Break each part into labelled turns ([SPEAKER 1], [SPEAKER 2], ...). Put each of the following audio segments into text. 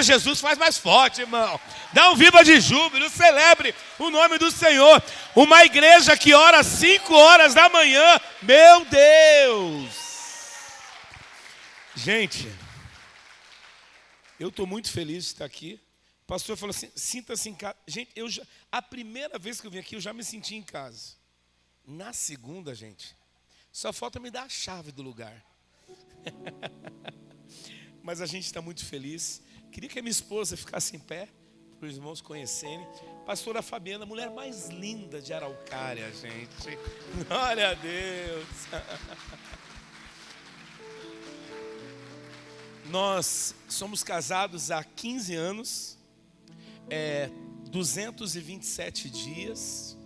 [SPEAKER 1] Jesus faz mais forte, irmão. Dá um viva de júbilo, celebre o nome do Senhor. Uma igreja que ora às 5 horas da manhã. Meu Deus! Gente, eu estou muito feliz de estar aqui. O pastor falou assim, sinta-se em casa. Gente, a primeira vez que eu vim aqui, eu já me senti em casa. Na segunda, gente, só falta me dar a chave do lugar. Mas a gente está muito feliz. Queria que a minha esposa ficasse em pé, para os irmãos conhecerem. Pastora Fabiana, a mulher mais linda de Araucária, gente. Glória a Deus. Nós somos casados há 15 anos, 227 dias,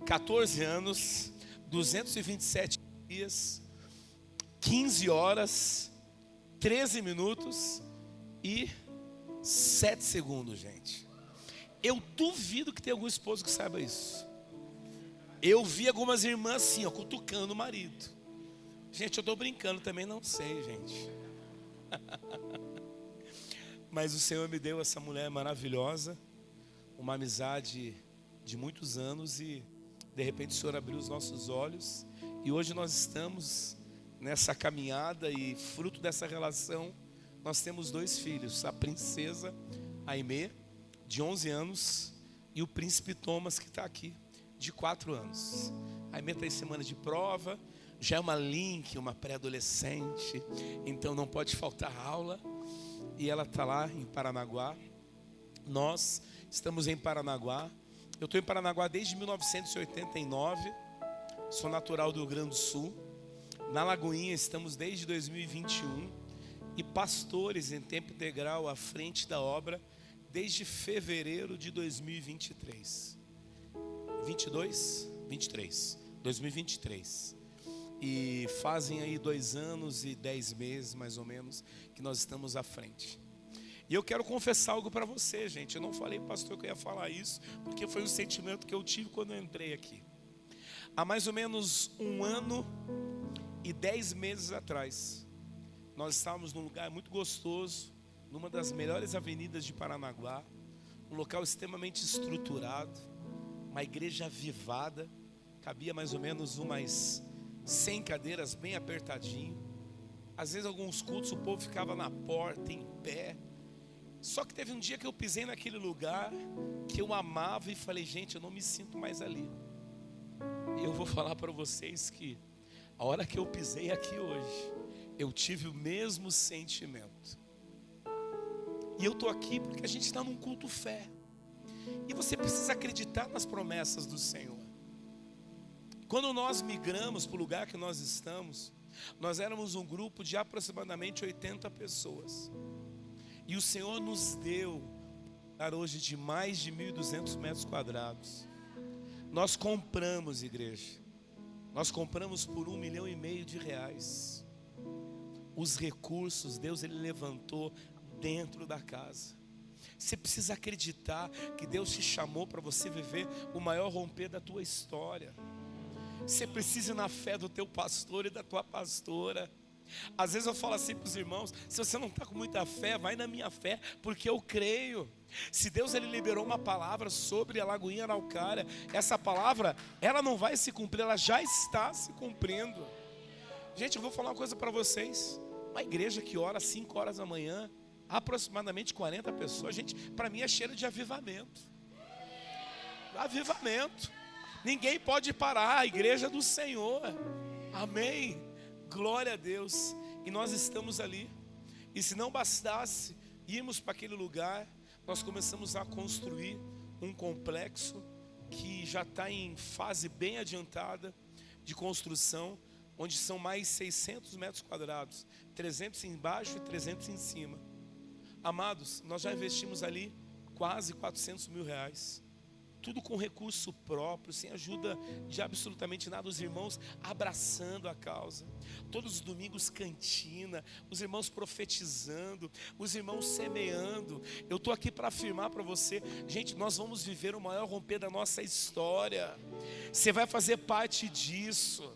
[SPEAKER 1] 14 anos, 227 dias, 15 horas, 13 minutos e 7 segundos, gente. Eu duvido que tenha algum esposo que saiba isso. Eu vi algumas irmãs assim, ó, cutucando o marido. Gente, eu estou brincando também, não sei, gente. Mas o Senhor me deu essa mulher maravilhosa, uma amizade de muitos anos e de repente o Senhor abriu os nossos olhos e hoje nós estamos nessa caminhada e fruto dessa relação nós temos 2 filhos, a princesa Aimee, de 11 anos e o príncipe Thomas, que está aqui, de 4 anos. A Aimee está em semana de prova, já é uma Link, uma pré-adolescente, então não pode faltar aula e ela está lá em Paranaguá. Nós estamos em Paranaguá. Eu estou em Paranaguá desde 1989, sou natural do Rio Grande do Sul. Na Lagoinha estamos desde 2021 e pastores em tempo integral à frente da obra desde fevereiro de 2023. 2023. E fazem aí 2 anos e 10 meses mais ou menos que nós estamos à frente. E eu quero confessar algo para você, gente. Eu não falei, pastor, que eu ia falar isso, porque foi um sentimento que eu tive quando eu entrei aqui. Há mais ou menos 1 ano e 10 meses atrás, nós estávamos num lugar muito gostoso, numa das melhores avenidas de Paranaguá, um local extremamente estruturado, uma igreja avivada, cabia mais ou menos umas 100 cadeiras bem apertadinho. Às vezes alguns cultos o povo ficava na porta, em pé. Só que teve um dia que eu pisei naquele lugar que eu amava e falei, gente, eu não me sinto mais ali. E eu vou falar para vocês que a hora que eu pisei aqui hoje, eu tive o mesmo sentimento. E eu estou aqui porque a gente está num culto fé. E você precisa acreditar nas promessas do Senhor. Quando nós migramos para o lugar que nós estamos, nós éramos um grupo de aproximadamente 80 pessoas. E o Senhor nos deu um lugar hoje de mais de 1.200 metros quadrados. Nós compramos, igreja. Nós compramos por R$1,5 milhão de reais. Os recursos, Deus ele levantou dentro da casa. Você precisa acreditar que Deus te chamou para você viver o maior romper da tua história. Você precisa ir na fé do teu pastor e da tua pastora. Às vezes eu falo assim para os irmãos, se você não está com muita fé, vai na minha fé, porque eu creio. Se Deus ele liberou uma palavra sobre a Lagoinha Araucária, essa palavra, ela não vai se cumprir, ela já está se cumprindo. Gente, eu vou falar uma coisa para vocês. Uma igreja que ora às 5 horas da manhã, aproximadamente 40 pessoas, gente, para mim é cheiro de avivamento. Avivamento. Ninguém pode parar a igreja do Senhor. Amém. Glória a Deus. E nós estamos ali. E se não bastasse irmos para aquele lugar, nós começamos a construir um complexo que já está em fase bem adiantada de construção, onde são mais 600 metros quadrados, 300 embaixo e 300 em cima. Amados, nós já investimos ali quase R$400 mil. Tudo com recurso próprio, sem ajuda de absolutamente nada. Os irmãos abraçando a causa. Todos os domingos cantina, os irmãos profetizando, os irmãos semeando. Eu estou aqui para afirmar para você, gente, nós vamos viver o maior romper da nossa história. Você vai fazer parte disso.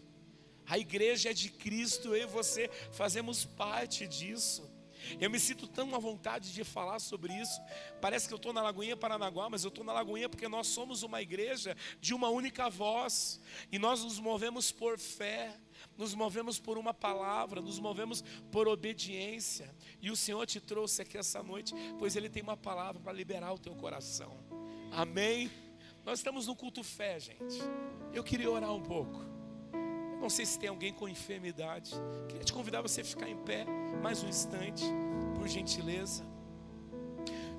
[SPEAKER 1] A igreja é de Cristo, eu e você fazemos parte disso. Eu me sinto tão à vontade de falar sobre isso. Parece que eu estou na Lagoinha Paranaguá, mas eu estou na Lagoinha porque nós somos uma igreja de uma única voz. E nós nos movemos por fé, nos movemos por uma palavra, nos movemos por obediência. E o Senhor te trouxe aqui essa noite, pois Ele tem uma palavra para liberar o teu coração. Amém? Nós estamos no culto fé, gente. Eu queria orar um pouco. Não sei se tem alguém com enfermidade. Queria te convidar a você a ficar em pé mais um instante, por gentileza.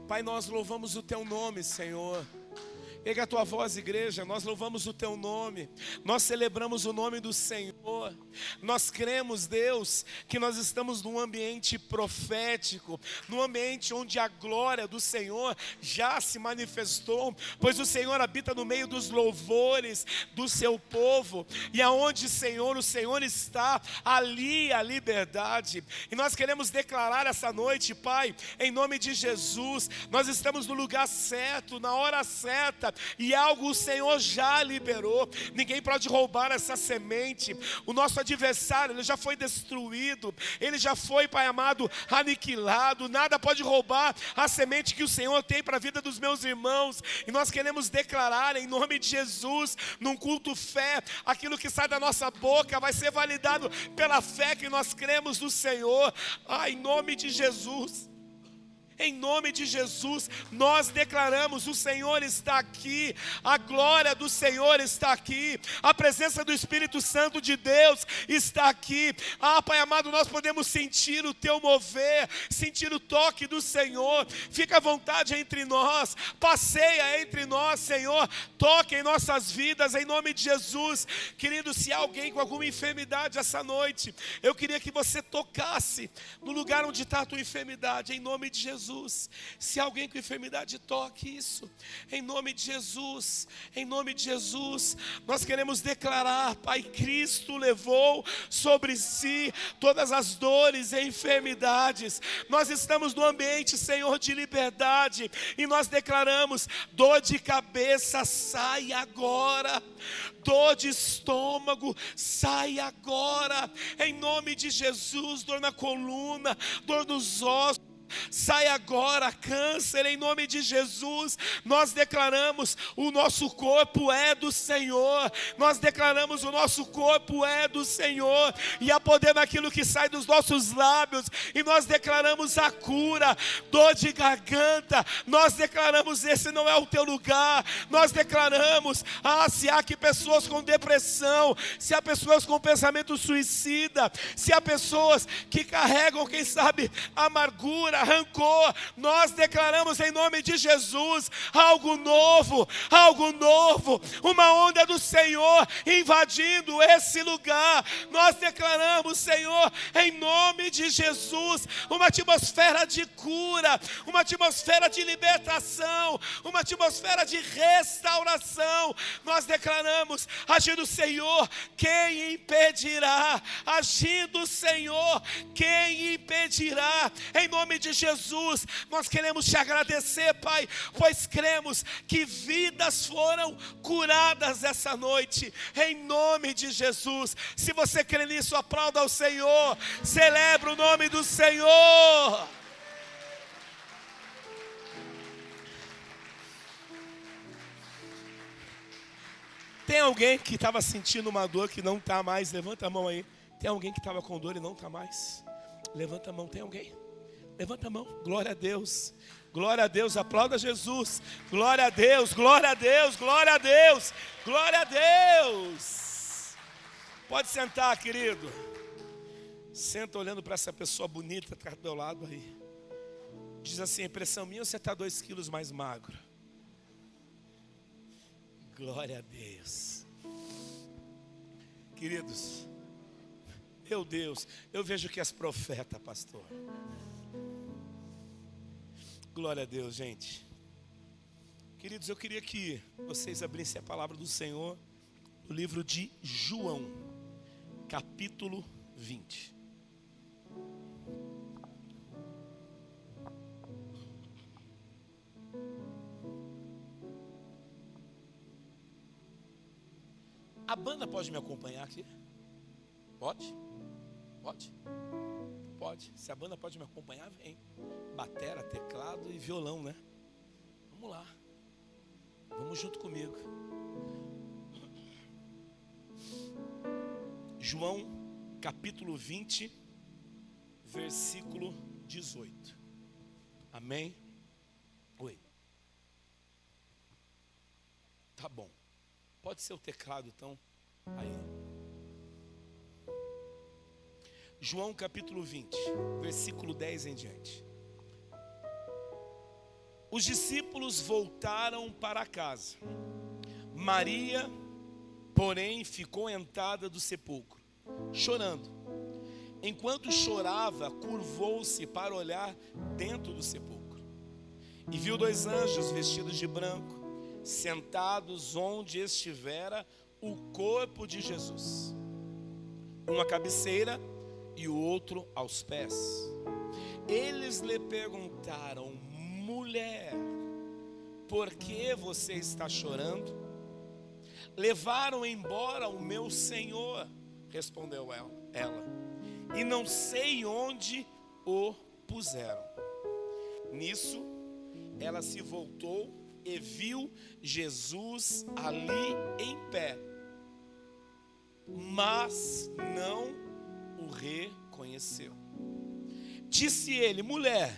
[SPEAKER 1] Pai, nós louvamos o teu nome, Senhor. Pega a tua voz, igreja, nós louvamos o teu nome, nós celebramos o nome do Senhor, nós cremos, Deus, que nós estamos num ambiente profético, num ambiente onde a glória do Senhor já se manifestou, pois o Senhor habita no meio dos louvores do seu povo, e aonde, Senhor, o Senhor está, ali a liberdade, e nós queremos declarar essa noite, Pai, em nome de Jesus, nós estamos no lugar certo, na hora certa, e algo o Senhor já liberou. Ninguém pode roubar essa semente. O nosso adversário, ele já foi destruído, ele já foi, Pai amado, aniquilado. Nada pode roubar a semente que o Senhor tem para a vida dos meus irmãos. E nós queremos declarar em nome de Jesus, num culto fé, aquilo que sai da nossa boca vai ser validado pela fé que nós cremos no Senhor. Em nome de Jesus. Em nome de Jesus, nós declaramos, o Senhor está aqui, a glória do Senhor está aqui, a presença do Espírito Santo de Deus está aqui. Pai amado, nós podemos sentir o teu mover, sentir o toque do Senhor. Fica à vontade entre nós, passeia entre nós, Senhor, toque em nossas vidas, em nome de Jesus. Querido, se há alguém com alguma enfermidade essa noite, eu queria que você tocasse no lugar onde está a tua enfermidade, em nome de Jesus. Se alguém com enfermidade, toque isso, em nome de Jesus, em nome de Jesus. Nós queremos declarar, Pai, Cristo levou sobre si todas as dores e enfermidades. Nós estamos no ambiente, Senhor, de liberdade, e nós declaramos: dor de cabeça, sai agora. Dor de estômago, sai agora, em nome de Jesus. Dor na coluna, dor nos ossos, sai agora. Câncer, em nome de Jesus. Nós declaramos: o nosso corpo é do Senhor. Nós declaramos: o nosso corpo é do Senhor, e há poder naquilo que sai dos nossos lábios. E nós declaramos a cura. Dor de garganta, nós declaramos: esse não é o teu lugar. Nós declaramos: se há aqui pessoas com depressão, se há pessoas com pensamento suicida, se há pessoas que carregam, quem sabe, amargura, rancor, nós declaramos em nome de Jesus algo novo, uma onda do Senhor invadindo esse lugar. Nós declaramos, Senhor, em nome de Jesus, uma atmosfera de cura, uma atmosfera de libertação, uma atmosfera de restauração. Nós declaramos: agindo o Senhor, quem impedirá? Agindo o Senhor, quem impedirá? Em nome de Jesus, nós queremos te agradecer, Pai, pois cremos que vidas foram curadas essa noite, em nome de Jesus. Se você crê nisso, aplauda ao Senhor, celebra o nome do Senhor. Tem alguém que estava sentindo uma dor que não está mais? Levanta a mão aí. Tem alguém que estava com dor e não está mais? Levanta a mão. Tem alguém? Levanta a mão. Glória a Deus. Glória a Deus. Aplauda Jesus. Glória a Deus. Glória a Deus. Glória a Deus. Glória a Deus. Pode sentar, querido. Senta olhando para essa pessoa bonita que está do teu lado aí. Diz assim: impressão minha, você está 2 quilos mais magro. Glória a Deus. Queridos, meu Deus, eu vejo que és profeta, pastor. Glória a Deus, gente. Queridos, eu queria que vocês abrissem a palavra do Senhor no livro de João, capítulo 20. A banda pode me acompanhar aqui? Pode? Pode? Pode. Se a banda pode me acompanhar, vem. Batera, teclado e violão, né? Vamos lá. Vamos junto comigo. João, capítulo 20, versículo 18. Amém? Oi. Tá bom. Pode ser o teclado, então. Aí. João capítulo 20, versículo 10 em diante. Os discípulos voltaram para casa. Maria, porém, ficou entrada do sepulcro, chorando. Enquanto chorava, curvou-se para olhar dentro do sepulcro. E viu 2 anjos vestidos de branco, sentados onde estivera o corpo de Jesus. Um à cabeceira e o outro aos pés. Eles lhe perguntaram: mulher, por que você está chorando? Levaram embora o meu Senhor, respondeu ela, e não sei onde o puseram. Nisso, ela se voltou e viu Jesus ali em pé, mas não o reconheceu. Disse ele: mulher,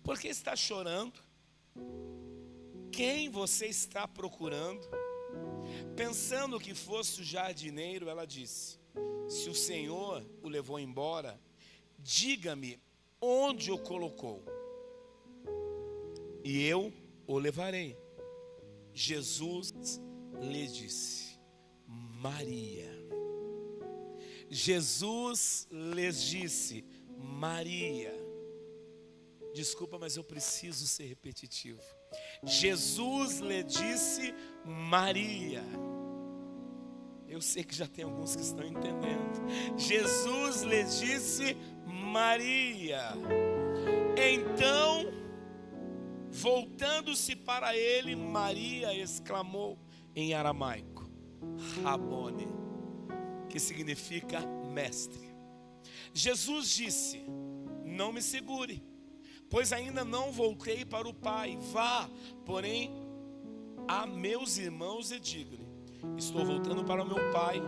[SPEAKER 1] por que está chorando? Quem você está procurando? Pensando que fosse o jardineiro, ela disse: se o Senhor o levou embora, diga-me onde o colocou, e eu o levarei. Jesus lhe disse: Maria. Jesus lhes disse: Maria. Desculpa, mas eu preciso ser repetitivo. Jesus lhe disse: Maria. Eu sei que já tem alguns que estão entendendo. Jesus lhe disse: Maria. Então, voltando-se para ele, Maria exclamou em aramaico: Rabone, que significa mestre. Jesus disse: não me segure, pois ainda não voltei para o Pai. Vá, porém, a meus irmãos e diga-lhe: estou voltando para o meu Pai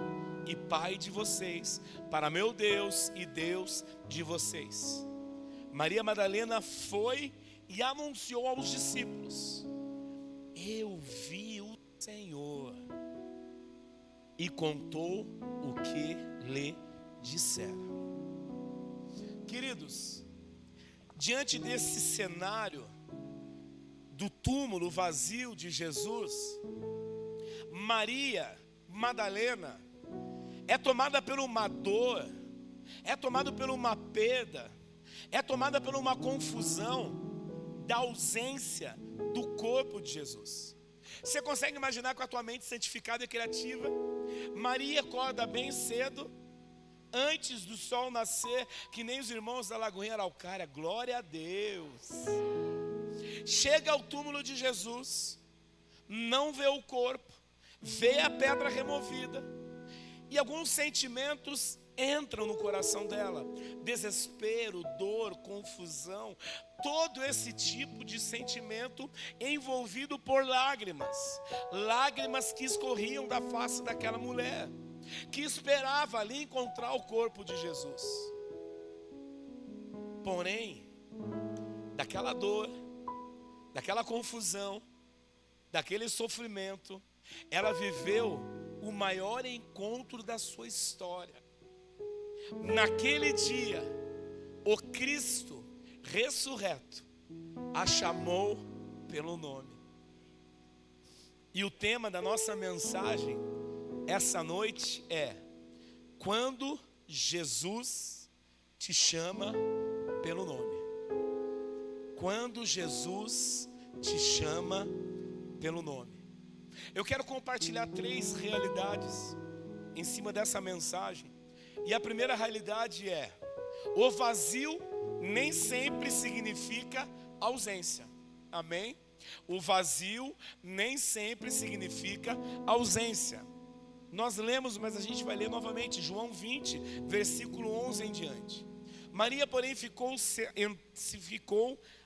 [SPEAKER 1] e Pai de vocês, para meu Deus e Deus de vocês. Maria Madalena foi e anunciou aos discípulos: eu vi o Senhor, e contou o que lhe disseram. Queridos, diante desse cenário do túmulo vazio de Jesus, Maria Madalena é tomada por uma dor, é tomada por uma perda, é tomada por uma confusão da ausência do corpo de Jesus. Você consegue imaginar com a tua mente santificada e criativa? Maria acorda bem cedo, antes do sol nascer, que nem os irmãos da Lagoinha Araucária, glória a Deus. Chega ao túmulo de Jesus, não vê o corpo, vê a pedra removida, e alguns sentimentos entram no coração dela: desespero, dor, confusão, todo esse tipo de sentimento envolvido por lágrimas, lágrimas que escorriam da face daquela mulher, que esperava ali encontrar o corpo de Jesus. Porém, daquela dor, daquela confusão, daquele sofrimento, ela viveu o maior encontro da sua história. Naquele dia, o Cristo ressurreto a chamou pelo nome. E o tema da nossa mensagem essa noite é: quando Jesus te chama pelo nome. Quando Jesus te chama pelo nome. Eu quero compartilhar 3 realidades em cima dessa mensagem. E a primeira realidade é: o vazio nem sempre significa ausência. Amém? O vazio nem sempre significa ausência. Nós lemos, mas a gente vai ler novamente, João 20, versículo 11 em diante. Maria, porém, ficou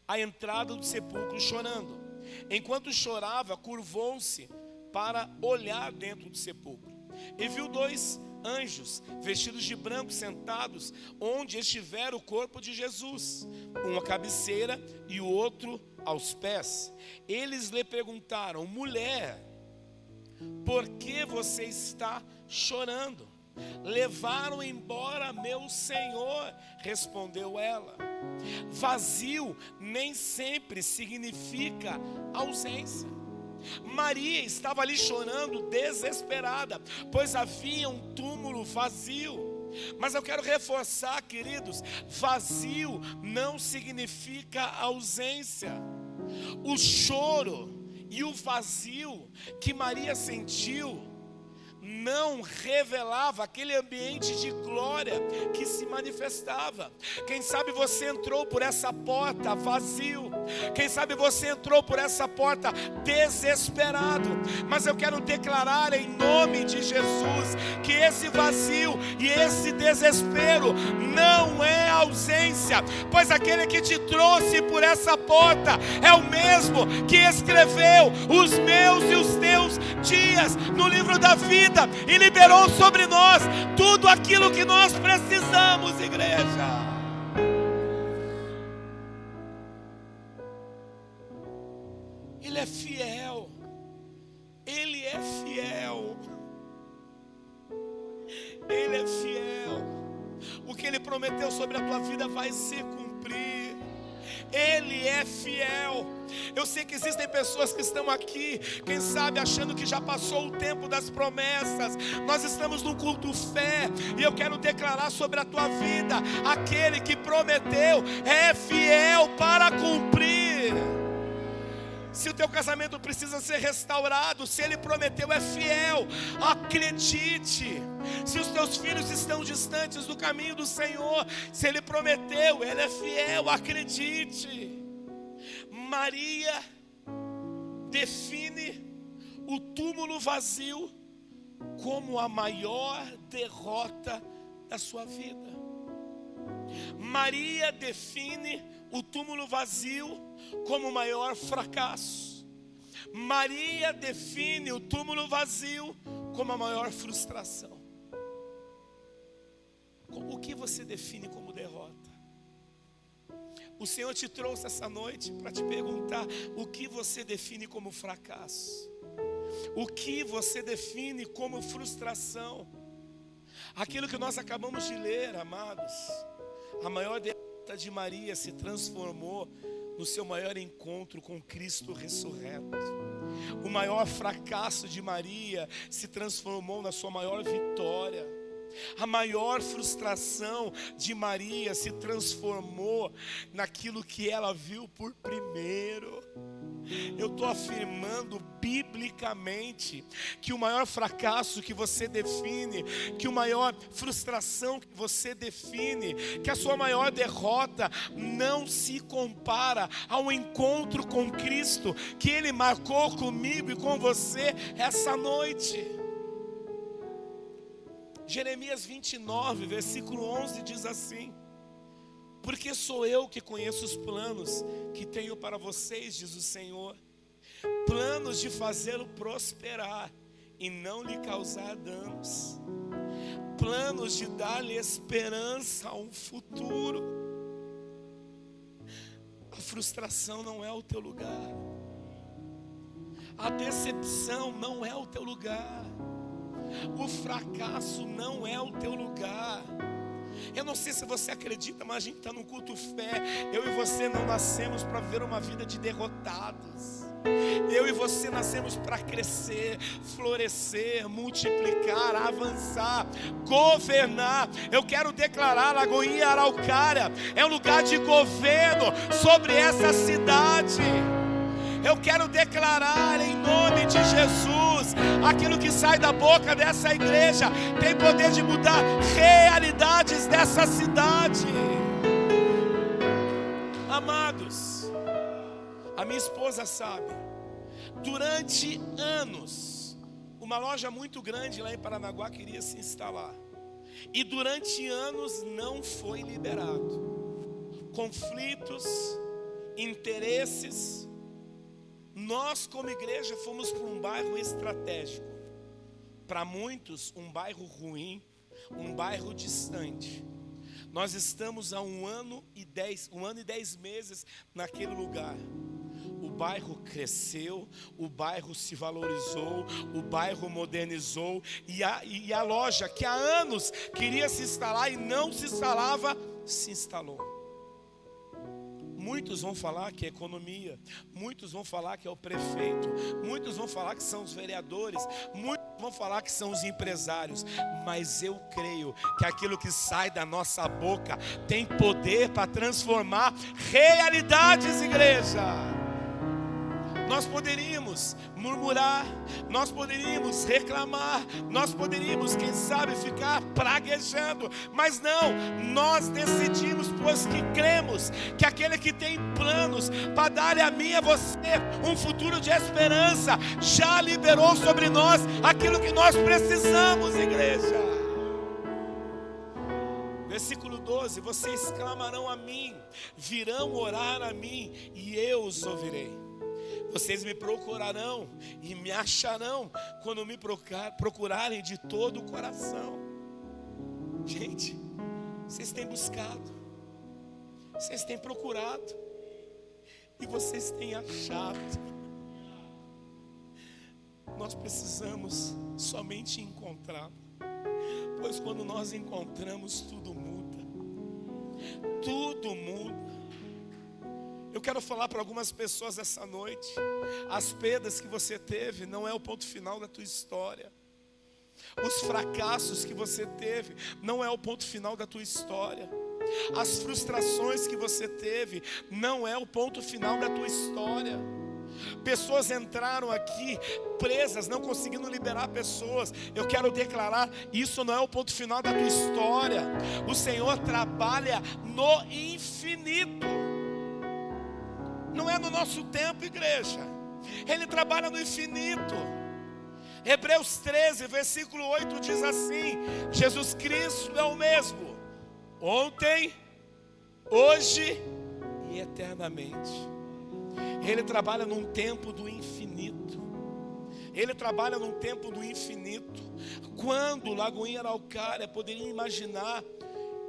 [SPEAKER 1] à entrada do sepulcro chorando. Enquanto chorava, curvou-se para olhar dentro do sepulcro. E viu 2 anjos, vestidos de branco, sentados onde estivera o corpo de Jesus, um à cabeceira e o outro aos pés. Eles lhe perguntaram: mulher, por que você está chorando? Levaram embora meu Senhor, respondeu ela. Vazio nem sempre significa ausência. Maria estava ali chorando, desesperada, pois havia um túmulo vazio. Mas eu quero reforçar, queridos, vazio não significa ausência. O choro e o vazio que Maria sentiu não revelava aquele ambiente de glória que se manifestava. Quem sabe você entrou por essa porta vazio, quem sabe você entrou por essa porta desesperado, mas eu quero declarar em nome de Jesus que esse vazio e esse desespero não é ausência, pois aquele que te trouxe por essa porta é o mesmo que escreveu os meus e os teus dias no livro da vida e liberou sobre nós tudo aquilo que nós precisamos, igreja. Ele é fiel. Ele é fiel. Ele é fiel. O que Ele prometeu sobre a tua vida vai se cumprir. Ele é fiel. Eu sei que existem pessoas que estão aqui, quem sabe achando que já passou o tempo das promessas. Nós estamos num culto fé, e eu quero declarar sobre a tua vida: aquele que prometeu é fiel para cumprir. Se o teu casamento precisa ser restaurado, se Ele prometeu, é fiel. Acredite. Se os teus filhos estão distantes do caminho do Senhor, se Ele prometeu, Ele é fiel. Acredite. Maria define o túmulo vazio como a maior derrota da sua vida. Maria define o túmulo vazio como o maior fracasso. Maria define o túmulo vazio como a maior frustração. O que você define como derrota? O Senhor te trouxe essa noite para te perguntar: o que você define como fracasso? O que você define como frustração? Aquilo que nós acabamos de ler, amados, a maior derrota de Maria se transformou no seu maior encontro com Cristo ressurreto. O maior fracasso de Maria se transformou na sua maior vitória. A maior frustração de Maria se transformou naquilo que ela viu por primeiro. Eu estou afirmando biblicamente que o maior fracasso que você define, que a maior frustração que você define, que a sua maior derrota não se compara ao encontro com Cristo que Ele marcou comigo e com você essa noite. Jeremias 29, versículo 11 diz assim: porque sou eu que conheço os planos que tenho para vocês, diz o Senhor, planos de fazê-lo prosperar e não lhe causar danos, planos de dar-lhe esperança a um futuro. A frustração não é o teu lugar, a decepção não é o teu lugar, o fracasso não é o teu lugar. Eu não sei se você acredita, mas a gente está no culto fé. Eu e você não nascemos para viver uma vida de derrotados. Eu e você nascemos para crescer, florescer, multiplicar, avançar, governar. Eu quero declarar: Lagoinha e Araucária é um lugar de governo sobre essa cidade. Eu quero declarar em nome de Jesus: aquilo que sai da boca dessa igreja tem poder de mudar realidades dessa cidade. Amados, a minha esposa sabe, durante anos, o uma loja muito grande lá em Paranaguá queria se instalar. E durante anos não foi liberado. Conflitos, interesses. Nós como igreja fomos para um bairro estratégico. Para muitos, um bairro ruim, um bairro distante. Nós estamos há 1 ano e 10 meses naquele lugar. O bairro cresceu, o bairro se valorizou, o bairro modernizou, e a loja que há anos queria se instalar e não se instalava, se instalou. Muitos vão falar que é economia, muitos vão falar que é o prefeito, muitos vão falar que são os vereadores, muitos vão falar que são os empresários, mas eu creio que aquilo que sai da nossa boca tem poder para transformar realidades, igreja. Nós poderíamos murmurar, nós poderíamos reclamar, nós poderíamos, quem sabe, ficar praguejando, mas não, nós decidimos, pois que cremos que aquele que tem planos para dar a mim e a você um futuro de esperança, já liberou sobre nós aquilo que nós precisamos, igreja. Versículo 12: vocês clamarão a mim, virão orar a mim e eu os ouvirei. Vocês me procurarão e me acharão quando me procurarem de todo o coração. Gente, vocês têm buscado, vocês têm procurado e vocês têm achado. Nós precisamos somente encontrar, pois quando nós encontramos, tudo muda. Tudo muda. Eu quero falar para algumas pessoas essa noite: as perdas que você teve não é o ponto final da tua história. Os fracassos que você teve não é o ponto final da tua história. As frustrações que você teve não é o ponto final da tua história. Pessoas entraram aqui presas, não conseguindo liberar pessoas. Eu quero declarar: isso não é o ponto final da tua história. O Senhor trabalha no infinito. Não é no nosso tempo, igreja. Ele trabalha no infinito. Hebreus 13, versículo 8 diz assim: Jesus Cristo é o mesmo ontem, hoje e eternamente. Ele trabalha num tempo do infinito. Ele trabalha num tempo do infinito. Quando Lagoinha Araucária poderia imaginar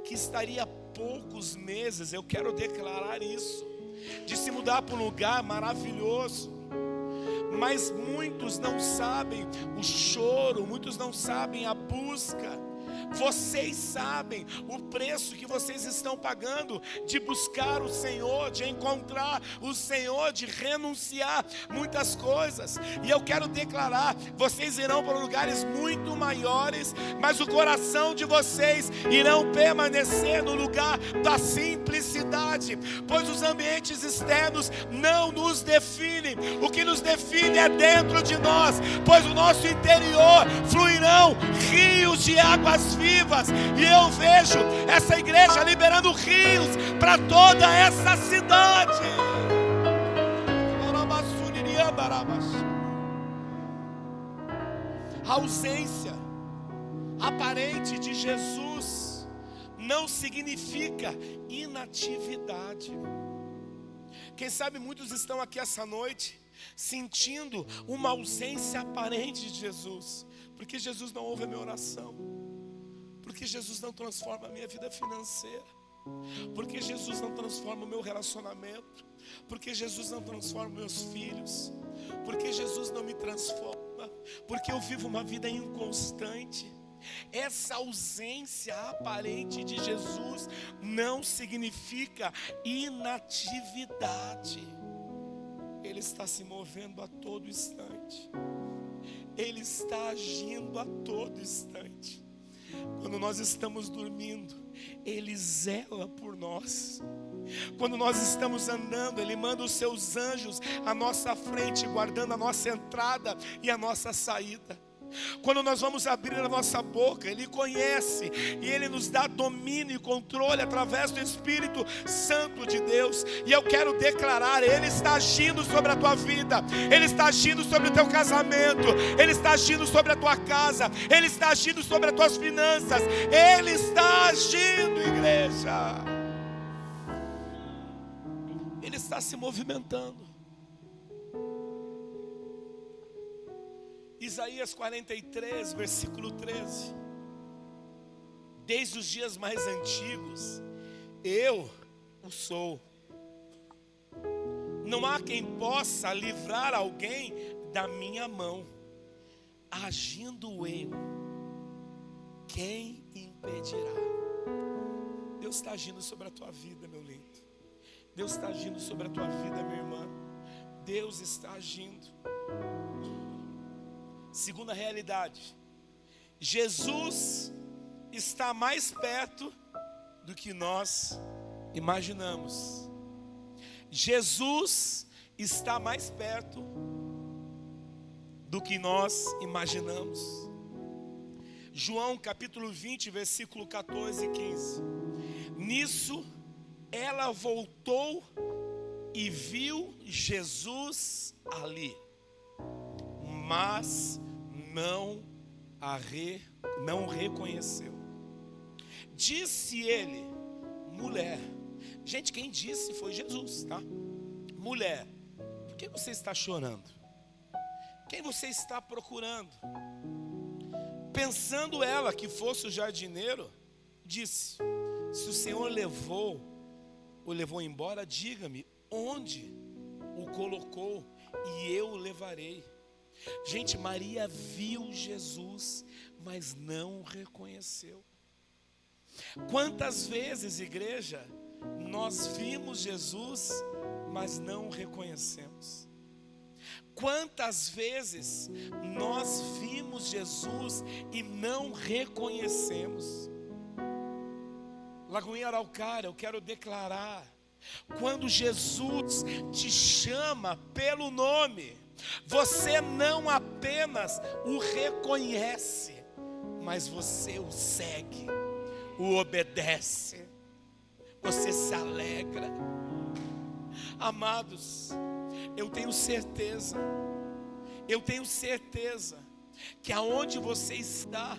[SPEAKER 1] que estaria há poucos meses, eu quero declarar isso, de se mudar para um lugar maravilhoso. Mas muitos não sabem o choro, muitos não sabem a busca. Vocês sabem o preço que vocês estão pagando de buscar o Senhor, de encontrar o Senhor, de renunciar muitas coisas. E eu quero declarar: vocês irão para lugares muito maiores, mas o coração de vocês irão permanecer no lugar da simplicidade, pois os ambientes externos não nos definem. O que nos define é dentro de nós, pois o nosso interior fluirão rios de águas vivas. E eu vejo essa igreja liberando rios para toda essa cidade. A ausência aparente de Jesus não significa inatividade. Quem sabe muitos estão aqui essa noite sentindo uma ausência aparente de Jesus, porque Jesus não ouve a minha oração, porque Jesus não transforma a minha vida financeira, porque Jesus não transforma o meu relacionamento, porque Jesus não transforma meus filhos, porque Jesus não me transforma, porque eu vivo uma vida inconstante. Essa ausência aparente de Jesus não significa inatividade. Ele está se movendo a todo instante. Ele está agindo a todo instante. Quando nós estamos dormindo, Ele zela por nós. Quando nós estamos andando, Ele manda os seus anjos à nossa frente, guardando a nossa entrada e a nossa saída. Quando nós vamos abrir a nossa boca, Ele conhece e Ele nos dá domínio e controle através do Espírito Santo de Deus. E eu quero declarar: Ele está agindo sobre a tua vida, Ele está agindo sobre o teu casamento, Ele está agindo sobre a tua casa, Ele está agindo sobre as tuas finanças, Ele está agindo, igreja. Ele está se movimentando. Isaías 43, versículo 13. Desde os dias mais antigos, eu o sou. Não há quem possa livrar alguém da minha mão. Agindo eu, quem impedirá? Deus está agindo sobre a tua vida, meu lindo. Deus está agindo sobre a tua vida, minha irmã. Deus está agindo. Segunda realidade: Jesus está mais perto do que nós imaginamos. Jesus está mais perto do que nós imaginamos. João capítulo 20, versículo 14 e 15. Nisso ela voltou e viu Jesus ali, mas não reconheceu. Disse ele: mulher. Gente, quem disse foi Jesus, tá? Mulher, por que você está chorando? Quem você está procurando? Pensando ela que fosse o jardineiro, disse: se o Senhor o levou embora, diga-me onde o colocou e eu o levarei. Gente, Maria viu Jesus, mas não o reconheceu. Quantas vezes, igreja, nós vimos Jesus, mas não o reconhecemos? Quantas vezes nós vimos Jesus e não reconhecemos? Lagoinha Araucária, eu quero declarar: quando Jesus te chama pelo nome, você não apenas o reconhece, mas você o segue, o obedece, você se alegra. Amados, eu tenho certeza que aonde você está,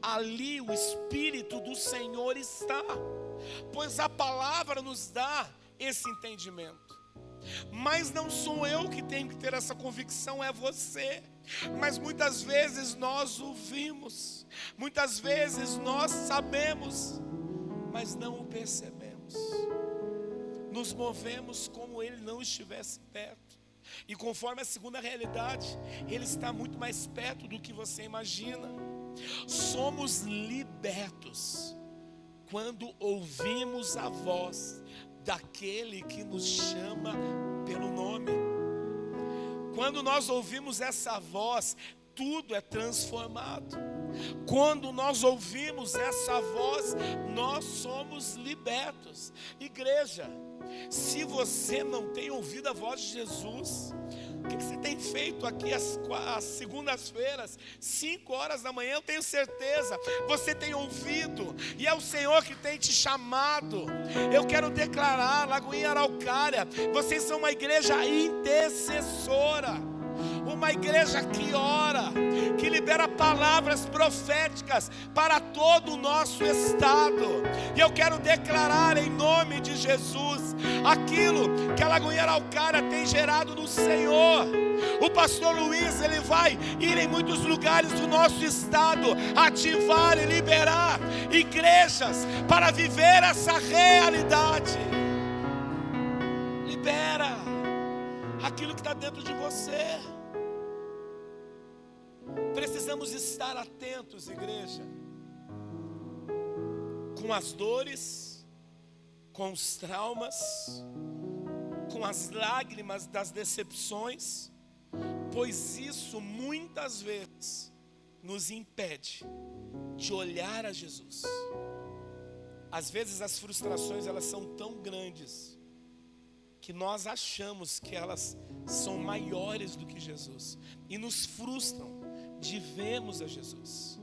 [SPEAKER 1] ali o Espírito do Senhor está, pois a palavra nos dá esse entendimento. Mas não sou eu que tenho que ter essa convicção, é você. Mas muitas vezes nós ouvimos, muitas vezes nós sabemos, mas não o percebemos. Nos movemos como ele não estivesse perto. E conforme a segunda realidade, ele está muito mais perto do que você imagina. Somos libertos quando ouvimos a voz daquele que nos chama pelo nome. Quando nós ouvimos essa voz, tudo é transformado. Quando nós ouvimos essa voz, nós somos libertos. Igreja, se você não tem ouvido a voz de Jesus, o que você tem feito aqui às segundas-feiras, 5 horas da manhã? Eu tenho certeza, você tem ouvido, e é o Senhor que tem te chamado. Eu quero declarar, Lagoinha Araucária, vocês são uma igreja intercessora, uma igreja que ora, que libera palavras proféticas para todo o nosso estado. E eu quero declarar em nome de Jesus aquilo que a Lagoinha Araucária tem gerado no Senhor. O pastor Luiz, ele vai ir em muitos lugares do nosso estado, ativar e liberar igrejas para viver essa realidade. Libera aquilo que está dentro de você. Precisamos estar atentos, igreja, com as dores, com os traumas, com as lágrimas das decepções, pois isso muitas vezes nos impede de olhar a Jesus. Às vezes as frustrações, elas são tão grandes que nós achamos que elas são maiores do que Jesus e nos frustram. de vermos a Jesus.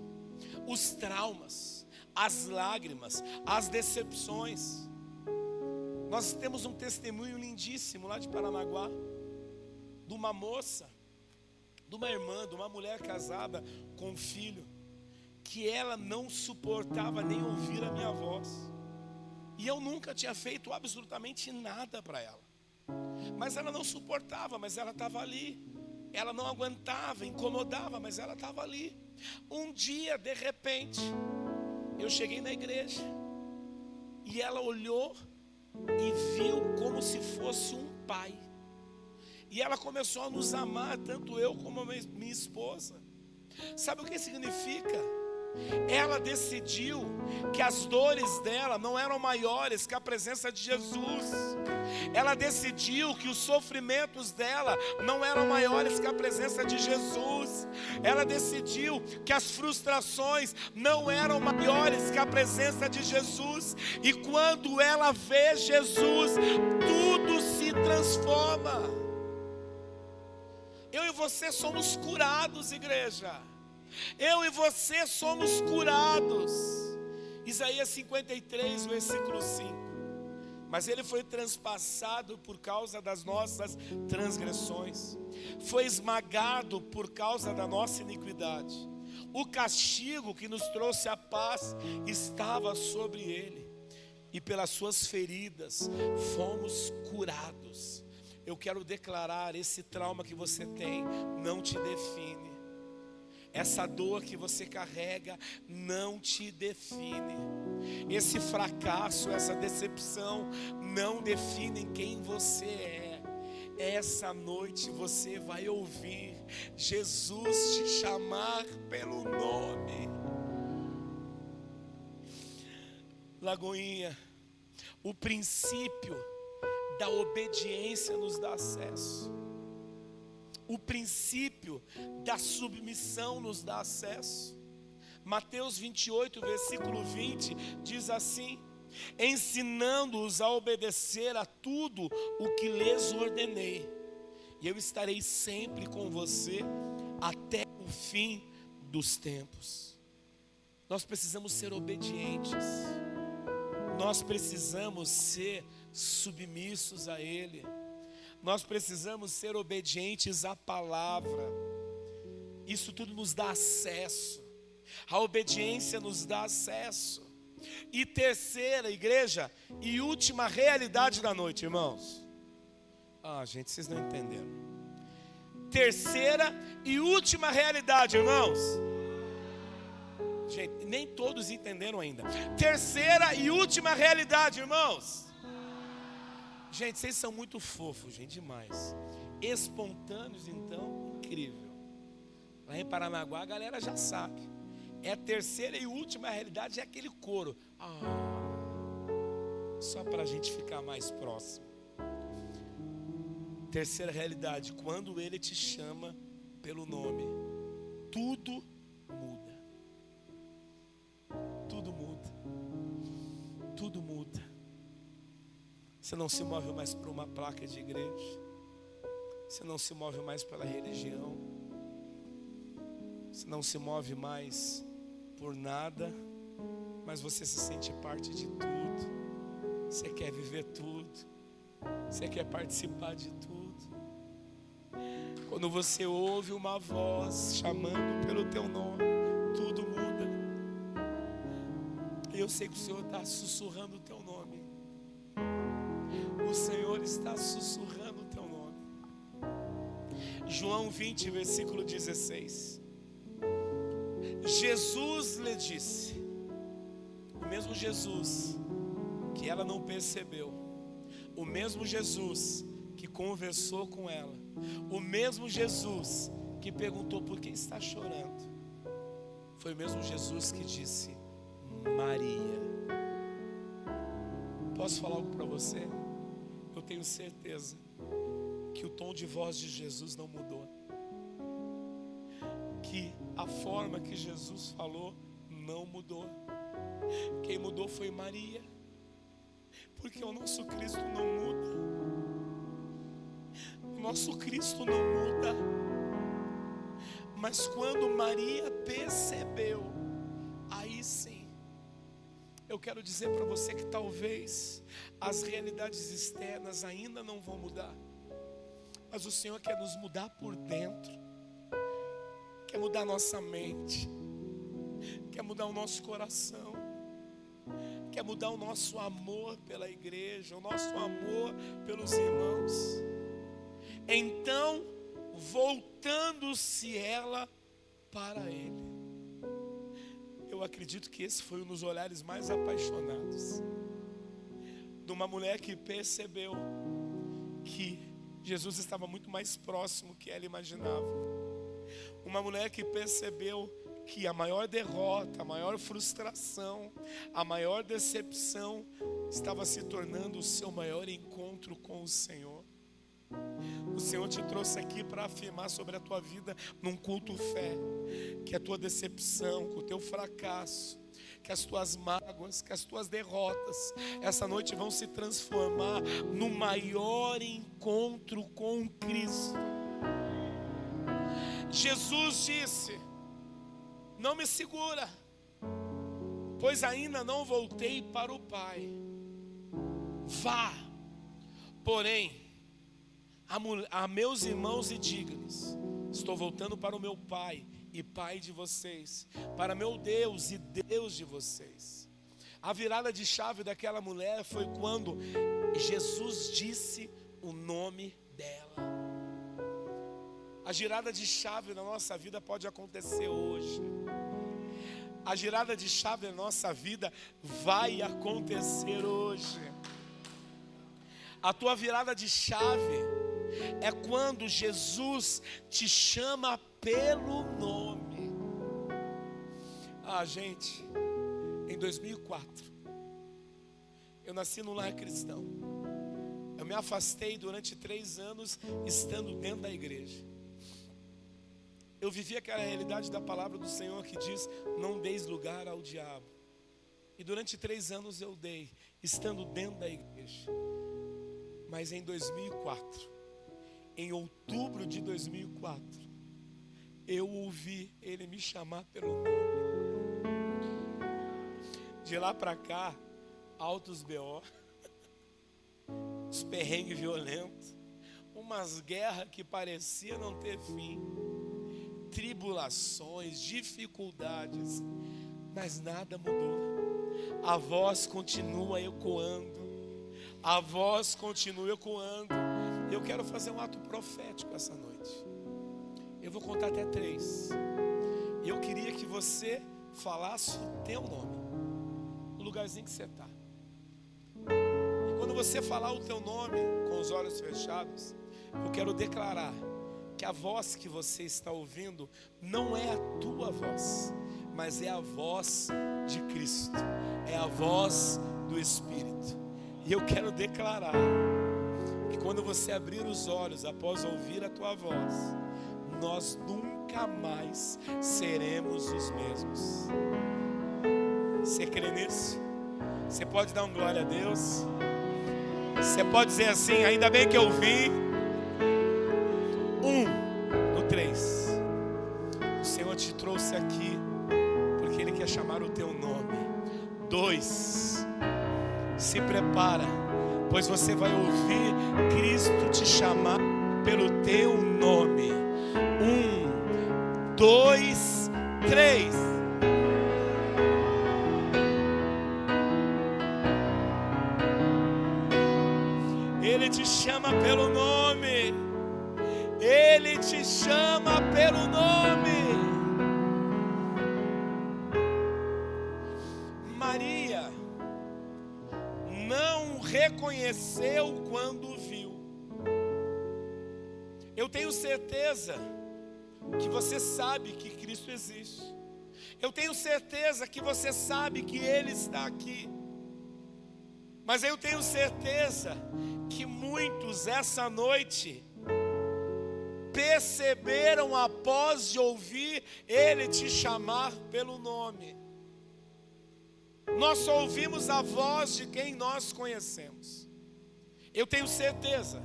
[SPEAKER 1] Os traumas, as lágrimas, as decepções. Nós temos um testemunho lindíssimo lá de Paranaguá, de uma moça, de uma irmã, de uma mulher casada com um filho, que ela não suportava nem ouvir a minha voz. E eu nunca tinha feito absolutamente nada para ela. Mas ela não suportava, mas ela estava ali. Ela não aguentava, incomodava, mas ela estava ali. Um dia, de repente, eu cheguei na igreja e ela olhou e viu como se fosse um pai. E ela começou a nos amar, tanto eu como a minha esposa. Sabe o que significa? Ela decidiu que as dores dela não eram maiores que a presença de Jesus. Ela decidiu que os sofrimentos dela não eram maiores que a presença de Jesus. Ela decidiu que as frustrações não eram maiores que a presença de Jesus. E quando ela vê Jesus, tudo se transforma. Eu e você somos curados, igreja. Eu e você somos curados. Isaías 53, versículo 5. Mas ele foi transpassado por causa das nossas transgressões, foi esmagado por causa da nossa iniquidade. O castigo que nos trouxe a paz estava sobre ele, e pelas suas feridas fomos curados. Eu quero declarar: esse trauma que você tem não te define. Essa dor que você carrega não te define. Esse fracasso, essa decepção não definem quem você é. Essa noite você vai ouvir Jesus te chamar pelo nome. Lagoinha, o princípio da obediência nos dá acesso. O princípio da submissão nos dá acesso. Mateus 28, versículo 20, diz assim: ensinando-os a obedecer a tudo o que lhes ordenei, e eu estarei sempre com você até o fim dos tempos. Nós precisamos ser obedientes. Nós precisamos ser submissos a Ele. Nós precisamos ser obedientes à palavra. Isso tudo nos dá acesso. A obediência nos dá acesso. E terceira, igreja, e última realidade da noite, irmãos. Gente, vocês não entenderam. Terceira e última realidade, irmãos. Gente, nem todos entenderam ainda. Terceira e última realidade, irmãos. Gente, vocês são muito fofos, gente, demais. Espontâneos, então, incrível. Lá em Paranaguá a galera já sabe. É a terceira e última realidade, é aquele coro. Só para a gente ficar mais próximo. Terceira realidade, quando Ele te chama pelo nome, tudo muda. Tudo muda. Tudo muda. Você não se move mais por uma placa de igreja. Você não se move mais pela religião. Você não se move mais por nada. Mas você se sente parte de tudo. Você quer viver tudo. Você quer participar de tudo. Quando você ouve uma voz chamando pelo teu nome, tudo muda. Eu sei que o Senhor está sussurrando o teu nome. O Senhor está sussurrando o teu nome. João 20, versículo 16. Jesus lhe disse, o mesmo Jesus que ela não percebeu, o mesmo Jesus que conversou com ela, o mesmo Jesus que perguntou por que está chorando, foi o mesmo Jesus que disse: Maria. Posso falar algo para você? Eu tenho certeza que o tom de voz de Jesus não mudou, que a forma que Jesus falou não mudou. Quem mudou foi Maria, porque o nosso Cristo não muda. O nosso Cristo não muda. Mas quando Maria percebeu, aí sim, eu quero dizer para você que talvez as realidades externas ainda não vão mudar, mas o Senhor quer nos mudar por dentro, quer mudar nossa mente, quer mudar o nosso coração, quer mudar o nosso amor pela igreja, o nosso amor pelos irmãos. Então, voltando-se ela para ele. Eu acredito que esse foi um dos olhares mais apaixonados de uma mulher que percebeu que Jesus estava muito mais próximo que ela imaginava. Uma mulher que percebeu que a maior derrota, a maior frustração, a maior decepção estava se tornando o seu maior encontro com o Senhor. O Senhor te trouxe aqui para afirmar sobre a tua vida num culto fé, que a tua decepção, que o teu fracasso, que as tuas mágoas, que as tuas derrotas, essa noite vão se transformar no maior encontro com Cristo. Jesus disse: não me segura, pois ainda não voltei para o Pai. Vá, porém, a meus irmãos e diga-lhes: estou voltando para o meu Pai e Pai de vocês, para meu Deus e Deus de vocês. A virada de chave daquela mulher foi quando Jesus disse o nome dela. A girada de chave na nossa vida pode acontecer hoje. A girada de chave na nossa vida vai acontecer hoje. A tua virada de chave é quando Jesus te chama pelo nome. Gente, em 2004, eu nasci num lar cristão. Eu me afastei durante 3 anos estando dentro da igreja. Eu vivi aquela realidade da palavra do Senhor que diz: não deis lugar ao diabo. E durante 3 anos eu dei, estando dentro da igreja. Mas em 2004, em outubro de 2004, eu ouvi Ele me chamar pelo nome. De lá para cá, altos B.O., os perrengues violentos, umas guerras que parecia não ter fim, tribulações, dificuldades, mas nada mudou. A voz continua ecoando. A voz continua ecoando. Eu quero fazer um ato profético essa noite. Eu vou contar até 3. Eu queria que você falasse o teu nome, o lugarzinho que você está. E quando você falar o teu nome com os olhos fechados, eu quero declarar que a voz que você está ouvindo não é a tua voz, mas é a voz de Cristo, é a voz do Espírito. E eu quero declarar que quando você abrir os olhos após ouvir a tua voz, nós nunca mais seremos os mesmos. Você crê nisso? Você pode dar um glória a Deus? Você pode dizer assim: ainda bem que eu vi. 1, no 3. O Senhor te trouxe aqui porque Ele quer chamar o teu nome. 2, se prepara, pois você vai ouvir Cristo te chamar pelo teu nome. 1, 2, 3. Ele te chama pelo nome. Ele te chama pelo nome. Maria não reconheceu quando viu. Eu tenho certeza que você sabe que Cristo existe. Eu tenho certeza que você sabe que Ele está aqui. Mas eu tenho certeza que muitos essa noite perceberam após de ouvir Ele te chamar pelo nome. Nós só ouvimos a voz de quem nós conhecemos. Eu tenho certeza,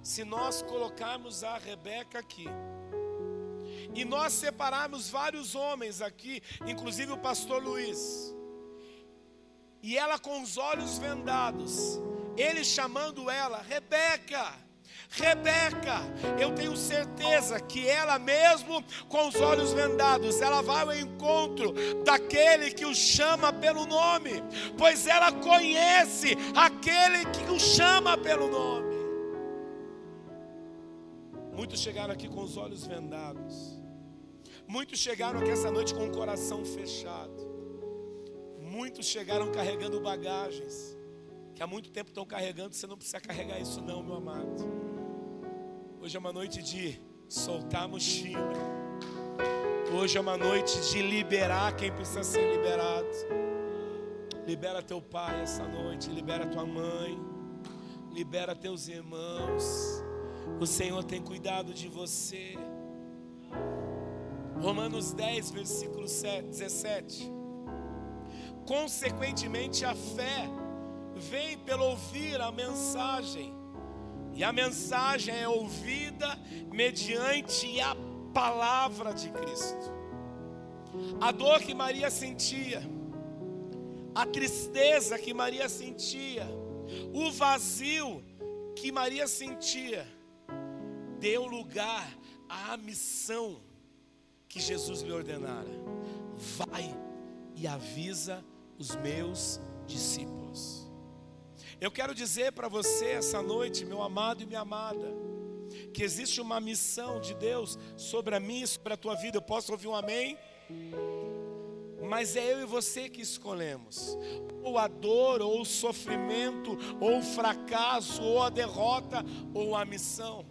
[SPEAKER 1] se nós colocarmos a Rebeca aqui e nós separarmos vários homens aqui, inclusive o pastor Luiz, e ela com os olhos vendados, ele chamando ela, Rebeca, Rebeca, eu tenho certeza que ela mesmo com os olhos vendados, ela vai ao encontro daquele que o chama pelo nome, pois ela conhece aquele que o chama pelo nome. Muitos chegaram aqui com os olhos vendados, muitos chegaram aqui essa noite com o coração fechado, muitos chegaram carregando bagagens que há muito tempo estão carregando. Você não precisa carregar isso não, meu amado. Hoje é uma noite de soltar a mochila. Hoje é uma noite de liberar quem precisa ser liberado. Libera teu pai essa noite, libera tua mãe, libera teus irmãos. O Senhor tem cuidado de você. Romanos 10, versículo 17. Consequentemente, a fé vem pelo ouvir a mensagem, e a mensagem é ouvida mediante a palavra de Cristo. A dor que Maria sentia, a tristeza que Maria sentia, o vazio que Maria sentia, deu lugar à missão que Jesus lhe ordenara: vai e avisa os meus discípulos. Eu quero dizer para você essa noite, meu amado e minha amada, que existe uma missão de Deus sobre a minha e sobre a tua vida. Eu posso ouvir um amém? Mas é eu e você que escolhemos, ou a dor, ou o sofrimento, ou o fracasso, ou a derrota, ou a missão.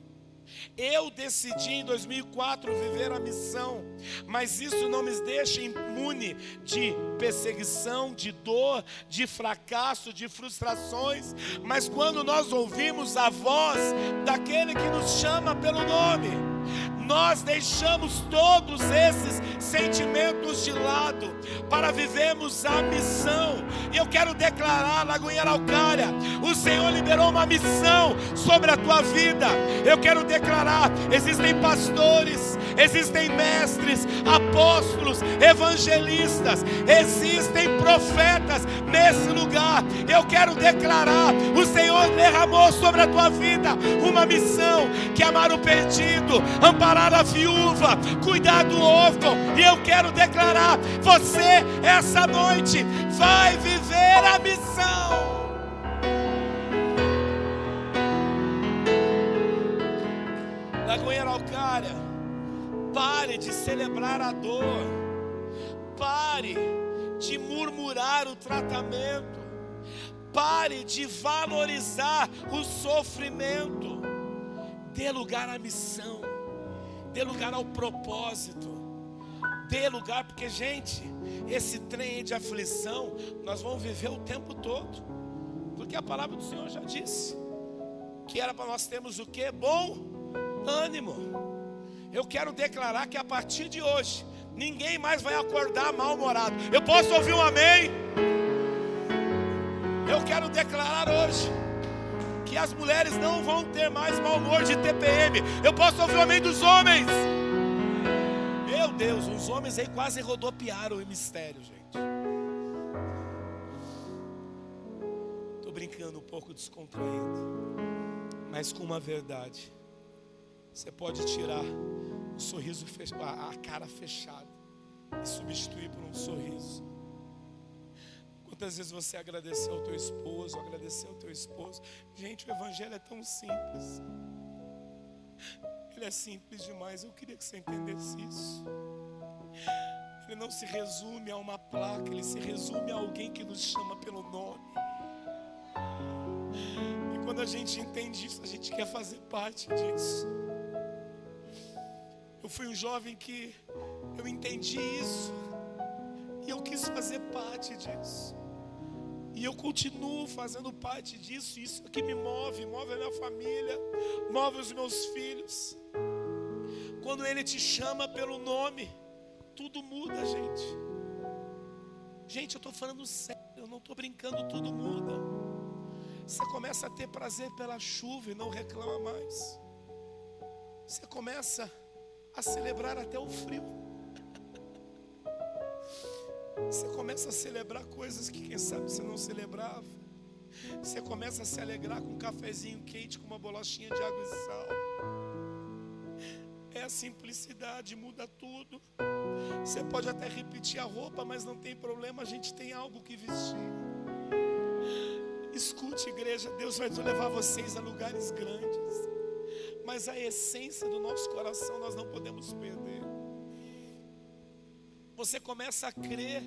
[SPEAKER 1] Eu decidi em 2004 viver a missão, mas isso não me deixa imune de perseguição, de dor, de fracasso, de frustrações. Mas quando nós ouvimos a voz daquele que nos chama pelo nome, nós deixamos todos esses sentimentos de lado para vivermos a missão. E eu quero declarar, Lagoinha Araucária, o Senhor liberou uma missão sobre a tua vida. Eu quero declarar, existem pastores, existem mestres, apóstolos, evangelistas, existem profetas nesse lugar. Eu quero declarar, o Senhor derramou sobre a tua vida uma missão, que é amar o perdido, amparar a viúva, cuidar do órfão. E eu quero declarar, você essa noite vai viver a missão. Lagoinha Araucária, pare de celebrar a dor, pare de murmurar o tratamento, pare de valorizar o sofrimento. Dê lugar à missão, dê lugar ao propósito, dê lugar, porque, gente, esse trem de aflição nós vamos viver o tempo todo, porque a palavra do Senhor já disse que era para nós termos o que? Bom ânimo. Eu quero declarar que a partir de hoje ninguém mais vai acordar mal-humorado. Eu posso ouvir um amém? Eu quero declarar hoje que as mulheres não vão ter mais mau humor de TPM. Eu posso ouvir o amém dos homens? Meu Deus, os homens aí quase rodopiaram o mistério, gente. Estou brincando um pouco, descontraído, mas com uma verdade. Você pode tirar o sorriso, a cara fechada, e substituir por um sorriso. Quantas vezes você agradeceu ao teu esposo, agradeceu ao teu esposo? Gente, o evangelho é tão simples. Ele é simples demais. Eu queria que você entendesse isso. Ele não se resume a uma placa, ele se resume a alguém que nos chama pelo nome. E quando a gente entende isso, a gente quer fazer parte disso. Eu fui um jovem que eu entendi isso, e eu quis fazer parte disso. E eu continuo fazendo parte disso. Isso que me move, move a minha família, move os meus filhos. Quando Ele te chama pelo nome, tudo muda, gente. Gente, eu estou falando sério, eu não estou brincando, tudo muda. Você começa a ter prazer pela chuva e não reclama mais. Você começa a celebrar até o frio. Você começa a celebrar coisas que quem sabe você não celebrava. Você começa a se alegrar com um cafezinho quente, com uma bolachinha de água e sal. É a simplicidade, muda tudo. Você pode até repetir a roupa, mas não tem problema, a gente tem algo que vestir. Escute, igreja, Deus vai levar vocês a lugares grandes, mas a essência do nosso coração nós não podemos perder. Você começa a crer,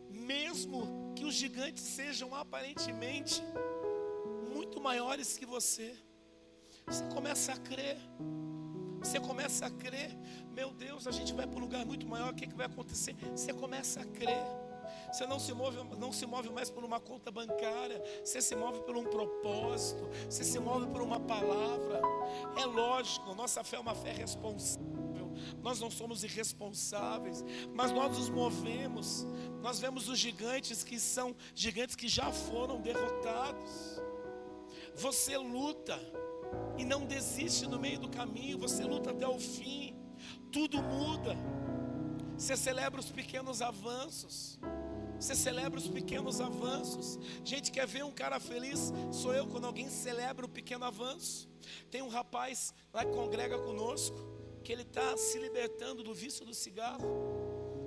[SPEAKER 1] mesmo que os gigantes sejam aparentemente muito maiores que você. Você começa a crer. Você começa a crer. Meu Deus, a gente vai para um lugar muito maior. O que vai acontecer? Você começa a crer. Você não se move mais por uma conta bancária. Você se move por um propósito. Você se move por uma palavra. É lógico, nossa fé é uma fé responsável. Nós não somos irresponsáveis, mas nós nos movemos. Nós vemos os gigantes que são gigantes que já foram derrotados. Você luta e não desiste no meio do caminho. Você luta até o fim. Tudo muda. Você celebra os pequenos avanços. Você celebra os pequenos avanços. Gente, quer ver um cara feliz? Sou eu quando alguém celebra o pequeno avanço. Tem um rapaz lá que congrega conosco, que ele está se libertando do vício do cigarro.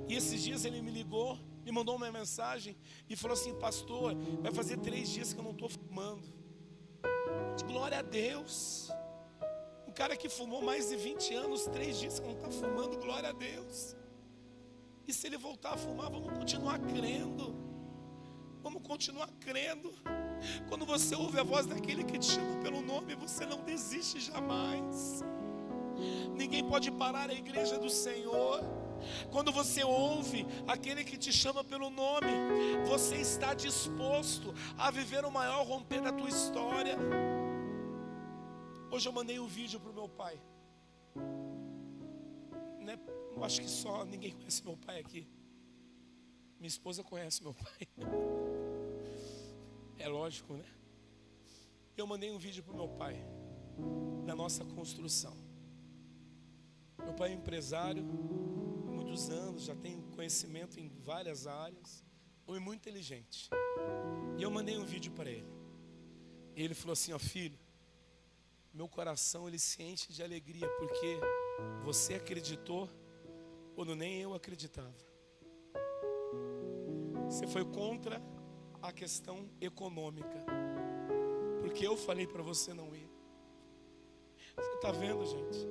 [SPEAKER 1] E esses dias ele me ligou, me mandou uma mensagem e falou assim: pastor, vai fazer 3 dias que eu não estou fumando. Glória a Deus. Um cara que fumou mais de 20 anos, 3 dias que não está fumando, glória a Deus. E se ele voltar a fumar, vamos continuar crendo. Vamos continuar crendo. Quando você ouve a voz daquele que te chama pelo nome, você não desiste jamais. Ninguém pode parar a igreja do Senhor. Quando você ouve aquele que te chama pelo nome, você está disposto a viver o maior romper da tua história. Hoje eu mandei um vídeo para o meu pai. Né? Eu acho que só ninguém conhece meu pai aqui. Minha esposa conhece meu pai. É lógico, né? Eu mandei um vídeo para o meu pai, da nossa construção. Meu pai é empresário, muitos anos, já tem conhecimento em várias áreas, homem muito inteligente. E eu mandei um vídeo para ele. E ele falou assim: ó filho, meu coração ele se enche de alegria, porque você acreditou quando nem eu acreditava. Você foi contra a questão econômica, porque eu falei para você não ir. Você está vendo, gente?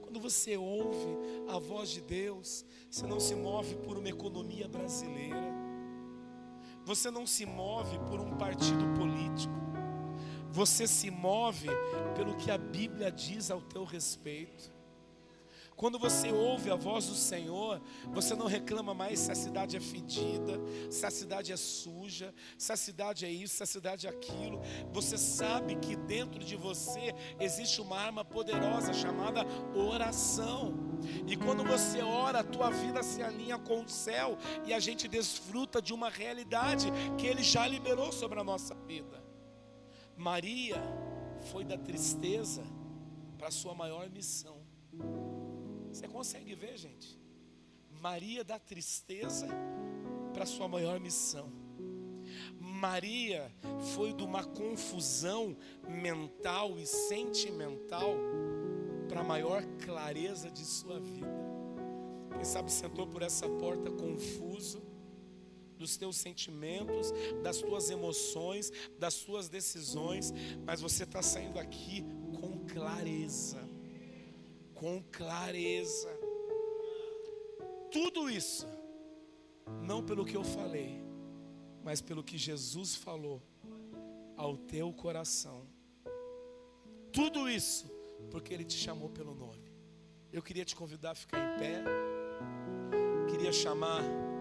[SPEAKER 1] Quando você ouve a voz de Deus, você não se move por uma economia brasileira. Você não se move por um partido político. Você se move pelo que a Bíblia diz ao teu respeito. Quando você ouve a voz do Senhor, você não reclama mais se a cidade é fedida, se a cidade é suja, se a cidade é isso, se a cidade é aquilo. Você sabe que dentro de você existe uma arma poderosa chamada oração. E quando você ora, a tua vida se alinha com o céu e a gente desfruta de uma realidade que Ele já liberou sobre a nossa vida. Maria foi da tristeza para a sua maior missão. Você consegue ver, gente? Maria da tristeza para a sua maior missão. Maria foi de uma confusão mental e sentimental para a maior clareza de sua vida. Quem sabe sentou por essa porta confuso dos teus sentimentos, das tuas emoções, das tuas decisões, mas você está saindo aqui com clareza. Com clareza. Tudo isso, não pelo que eu falei, mas pelo que Jesus falou ao teu coração. Tudo isso, porque Ele te chamou pelo nome. Eu queria te convidar a ficar em pé. Queria chamar